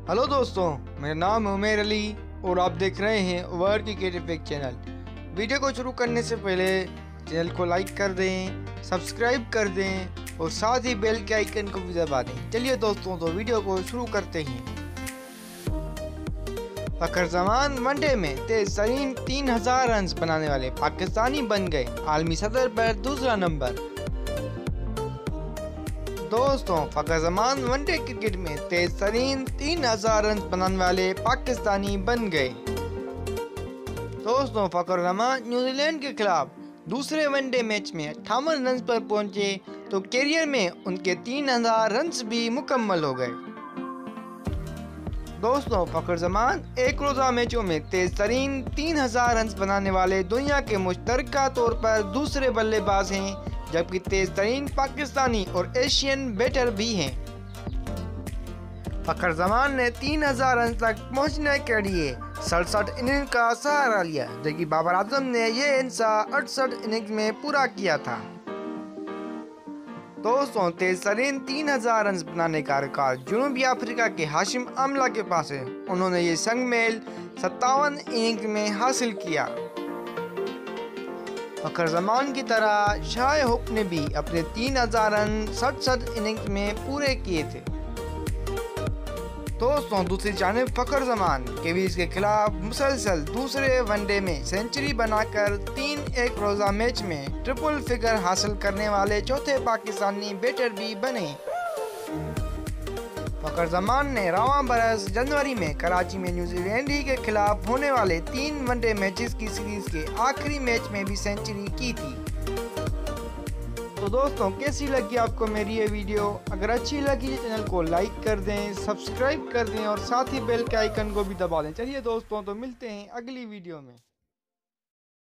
Hello दोस्तों, मेरा नाम है उमेर अली और आप देख रहे हैं world cricket effect channel. Video को शुरू करने से पहले चैनल को लाइक कर दें, सब्सक्राइब कर दें और साथ ही बेल के आइकन को भी दबा दें। चलिए दोस्तों, तो वीडियो को शुरू करते हैं। फखर जमान वनडे में तेज तरीन 3000 रन बनाने वाले पाकिस्तानी बन गए आलमी सतह पर दूसरा नंबर। दोस्तों, फखर जमान वनडे क्रिकेट में तेज तरीन 3000 रन बनाने वाले पाकिस्तानी बन गए। दोस्तों, फखर जमान न्यूजीलैंड के खिलाफ दूसरे वनडे मैच में 58 रन पर पहुंचे तो कैरियर में उनके 3000 रन भी मुकम्मल हो गए। दोस्तों, फखर जमान एक रोजा मैचों में तेज तरीन 3000 रन बनाने वाले दुनिया के मुश्तरका तौर पर दूसरे बल्लेबाज हैं, जबकि तेज तरीन पाकिस्तानी और एशियन बैटर भी हैं। फखर जमान ने 3000 रन तक पहुंचने के लिए 67 इनिंग का सहारा लिया, जबकि बाबर आजम ने यह हिस्सा 68 इनिंग्स में पूरा किया था। दोस्तों, तेज तरीन 3000 रन बनाने का रिकॉर्ड जनूबी अफ्रीका के हाशिम आमला के पास है। उन्होंने ये संगमेल 57 इनिंग्स में हासिल किया। फखर जमान की तरह शाह हुक ने भी अपने 3000 रन 67 इनिंग्स में पूरे किए थे। दोस्तों, दूसरी जानिब फखर जमान किवीज के खिलाफ मुसलसल दूसरे वनडे में सेंचुरी बनाकर 3 एक रोजा मैच में ट्रिपल फिगर हासिल करने वाले चौथे पाकिस्तानी बैटर भी बने। फखर जमान ने रवां बरस जनवरी में कराची में न्यूजीलैंड ही के खिलाफ होने वाले 3 वनडे मैचेस की सीरीज के आखिरी मैच में भी सेंचुरी की थी। तो दोस्तों, कैसी लगी आपको मेरी ये वीडियो? अगर अच्छी लगी तो चैनल को लाइक कर दें, सब्सक्राइब कर दें और साथ ही बेल के आइकन को भी दबा दें। चलिए दोस्तों, तो मिलते हैं अगली वीडियो में।